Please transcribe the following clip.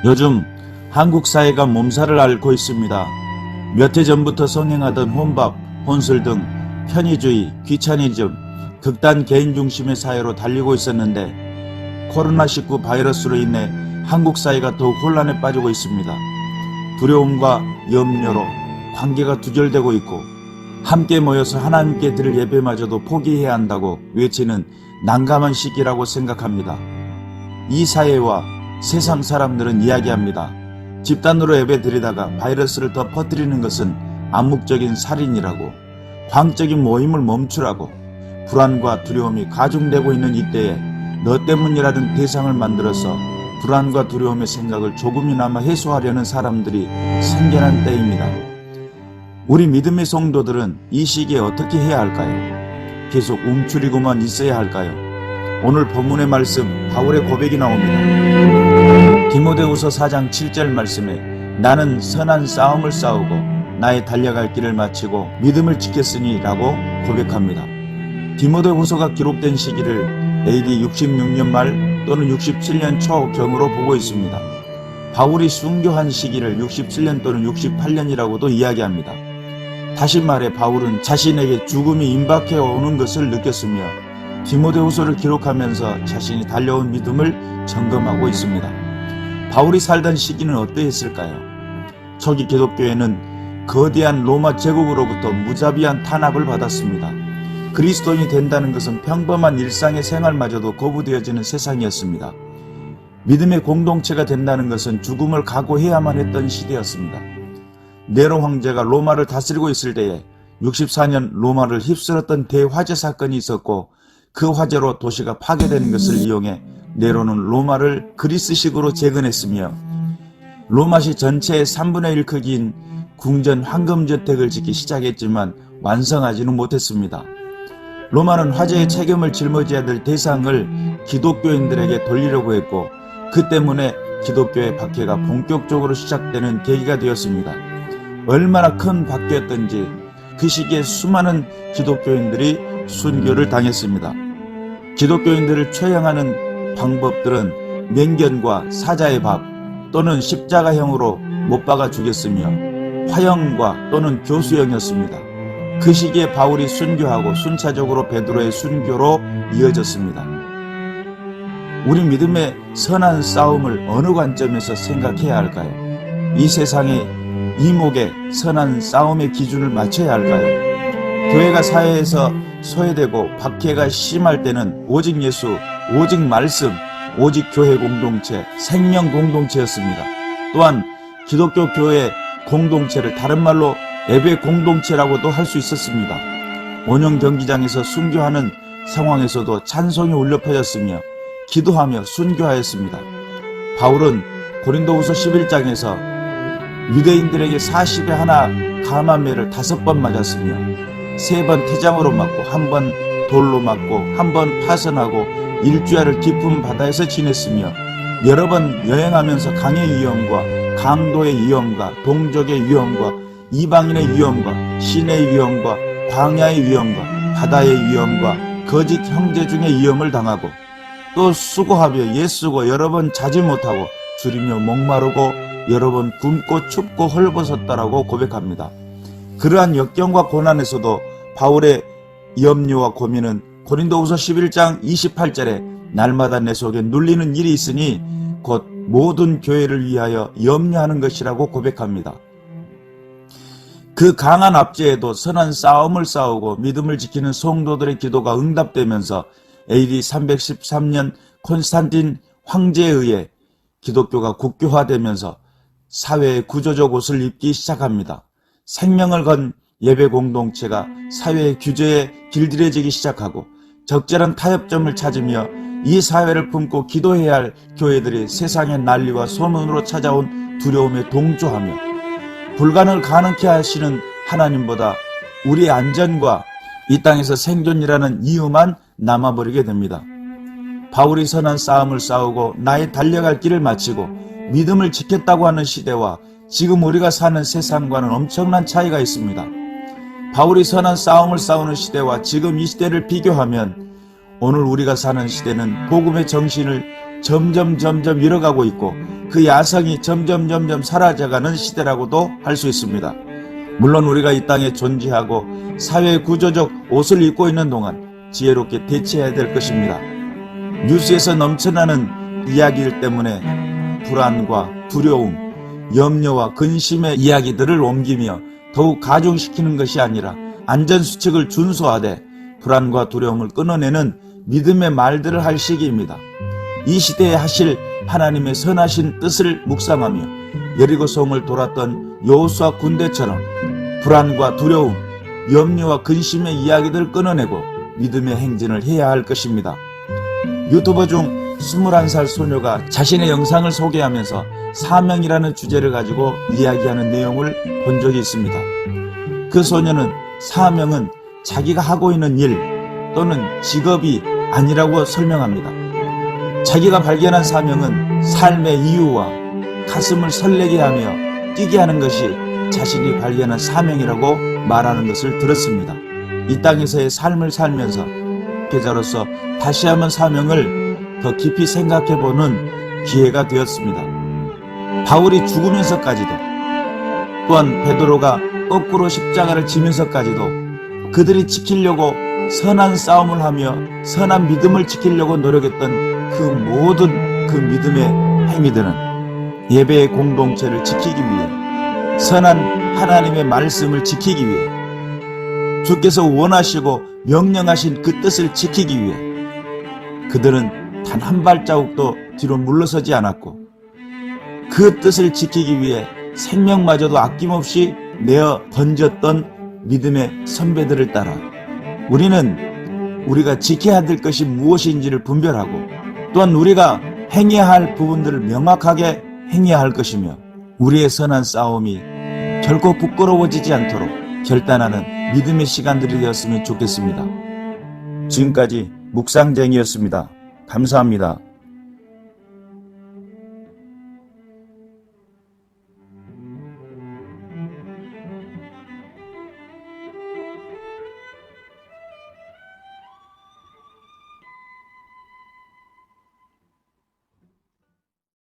요즘 한국 사회가 몸살을 앓고 있습니다. 몇 해 전부터 성행하던 혼밥, 혼술 등 편의주의, 귀차니즘, 극단 개인 중심의 사회로 달리고 있었는데 코로나19 바이러스로 인해 한국 사회가 더욱 혼란에 빠지고 있습니다. 두려움과 염려로 관계가 두절되고 있고 함께 모여서 하나님께 드릴 예배마저도 포기해야 한다고 외치는 난감한 시기라고 생각합니다. 이 사회와 세상 사람들은 이야기합니다. 집단으로 예배 드리다가 바이러스를 더 퍼뜨리는 것은 암묵적인 살인이라고, 광적인 모임을 멈추라고, 불안과 두려움이 가중되고 있는 이때에 너 때문이라는 대상을 만들어서 불안과 두려움의 생각을 조금이나마 해소하려는 사람들이 생겨난 때입니다. 우리 믿음의 성도들은 이 시기에 어떻게 해야 할까요? 계속 움츠리고만 있어야 할까요? 오늘 본문의 말씀 바울의 고백이 나옵니다. 디모데후서 4장 7절 말씀에 나는 선한 싸움을 싸우고 나의 달려갈 길을 마치고 믿음을 지켰으니 라고 고백합니다. 디모데후서가 기록된 시기를 AD 66년 말 또는 67년 초경으로 보고 있습니다. 바울이 순교한 시기를 67년 또는 68년이라고도 이야기합니다. 다시 말해 바울은 자신에게 죽음이 임박해 오는 것을 느꼈으며 디모데후서를 기록하면서 자신이 달려온 믿음을 점검하고 있습니다. 바울이 살던 시기는 어떠했을까요? 초기 기독교회는 거대한 로마 제국으로부터 무자비한 탄압을 받았습니다. 그리스도인이 된다는 것은 평범한 일상의 생활마저도 거부되어지는 세상이었습니다. 믿음의 공동체가 된다는 것은 죽음을 각오해야만 했던 시대였습니다. 네로 황제가 로마를 다스리고 있을 때에 64년 로마를 휩쓸었던 대화재 사건이 있었고 그 화재로 도시가 파괴되는 것을 이용해 네로는 로마를 그리스식으로 재건했으며 로마시 전체의 3분의 1 크기인 궁전 황금저택을 짓기 시작했지만 완성하지는 못했습니다. 로마는 화재의 책임을 짊어져야 될 대상을 기독교인들에게 돌리려고 했고 그 때문에 기독교의 박해가 본격적으로 시작되는 계기가 되었습니다. 얼마나 큰 박해였던지 그 시기에 수많은 기독교인들이 순교를 당했습니다. 기독교인들을 처형하는 방법들은 맹견과 사자의 밥 또는 십자가형으로 못 박아 죽였으며 화형과 또는 교수형이었습니다. 그 시기에 바울이 순교하고 순차적으로 베드로의 순교로 이어졌습니다. 우리 믿음의 선한 싸움을 어느 관점에서 생각해야 할까요? 이 세상의 이목의 선한 싸움의 기준을 맞춰야 할까요? 교회가 사회에서 소외되고 박해가 심할 때는 오직 예수, 오직 말씀, 오직 교회 공동체, 생명 공동체였습니다. 또한 기독교 교회 공동체를 다른 말로 예배 공동체라고도 할 수 있었습니다. 원형 경기장에서 순교하는 상황에서도 찬송이 울려 퍼졌으며 기도하며 순교하였습니다. 바울은 고린도후서 11장에서 유대인들에게 40에 하나 감암매를 5번 맞았으며 3번 태장으로 맞고 1번 돌로 맞고 1번 파선하고 일주야를 깊은 바다에서 지냈으며 여러 번 여행하면서 강의 위험과 강도의 위험과 동족의 위험과 이방인의 위험과 신의 위험과 광야의 위험과 바다의 위험과 거짓 형제 중의 위험을 당하고 또 수고하며 예쓰고 여러 번 자지 못하고 줄이며 목마르고 여러 번 굶고 춥고 헐벗었다라고 고백합니다. 그러한 역경과 고난에서도 바울의 염려와 고민은 고린도후서 11장 28절에 날마다 내 속에 눌리는 일이 있으니 곧 모든 교회를 위하여 염려하는 것이라고 고백합니다. 그 강한 압제에도 선한 싸움을 싸우고 믿음을 지키는 성도들의 기도가 응답되면서 AD 313년 콘스탄틴 황제에 의해 기독교가 국교화되면서 사회의 구조적 옷을 입기 시작합니다. 생명을 건 예배 공동체가 사회의 규제에 길들여지기 시작하고 적절한 타협점을 찾으며 이 사회를 품고 기도해야 할 교회들이 세상의 난리와 소문으로 찾아온 두려움에 동조하며 불가능을 가능케 하시는 하나님보다 우리의 안전과 이 땅에서 생존이라는 이유만 남아버리게 됩니다. 바울이 선한 싸움을 싸우고 나의 달려갈 길을 마치고 믿음을 지켰다고 하는 시대와 지금 우리가 사는 세상과는 엄청난 차이가 있습니다. 바울이 선한 싸움을 싸우는 시대와 지금 이 시대를 비교하면 오늘 우리가 사는 시대는 복음의 정신을 점점 잃어가고 있고 그 야성이 점점 사라져가는 시대라고도 할 수 있습니다. 물론 우리가 이 땅에 존재하고 사회 구조적 옷을 입고 있는 동안 지혜롭게 대처해야 될 것입니다. 뉴스에서 넘쳐나는 이야기들 때문에 불안과 두려움, 염려와 근심의 이야기들을 옮기며 더욱 가중시키는 것이 아니라 안전수칙을 준수하되 불안과 두려움을 끊어내는 믿음의 말들을 할 시기입니다. 이 시대에 하실 하나님의 선하신 뜻을 묵상하며 여리고 성을 돌았던 여호수아 군대처럼 불안과 두려움, 염려와 근심의 이야기들을 끊어내고 믿음의 행진을 해야 할 것입니다. 유튜버 중 21살 소녀가 자신의 영상을 소개하면서 사명이라는 주제를 가지고 이야기하는 내용을 본 적이 있습니다. 그 소녀는 사명은 자기가 하고 있는 일 또는 직업이 아니라고 설명합니다. 자기가 발견한 사명은 삶의 이유와 가슴을 설레게 하며 뛰게 하는 것이 자신이 발견한 사명이라고 말하는 것을 들었습니다. 이 땅에서의 삶을 살면서 계자로서 다시 한번 사명을 더 깊이 생각해보는 기회가 되었습니다. 바울이 죽으면서까지도 또한 베드로가 거꾸로 십자가를 지면서까지도 그들이 지키려고 선한 싸움을 하며 선한 믿음을 지키려고 노력했던 그 모든 그 믿음의 행위들은 예배의 공동체를 지키기 위해 선한 하나님의 말씀을 지키기 위해 주께서 원하시고 명령하신 그 뜻을 지키기 위해 그들은 단 한 발자국도 뒤로 물러서지 않았고 그 뜻을 지키기 위해 생명마저도 아낌없이 내어 던졌던 믿음의 선배들을 따라 우리는 우리가 지켜야 될 것이 무엇인지를 분별하고 또한 우리가 행해야 할 부분들을 명확하게 행해야 할 것이며 우리의 선한 싸움이 결코 부끄러워지지 않도록 결단하는 믿음의 시간들이 되었으면 좋겠습니다. 지금까지 묵상쟁이였습니다. 감사합니다.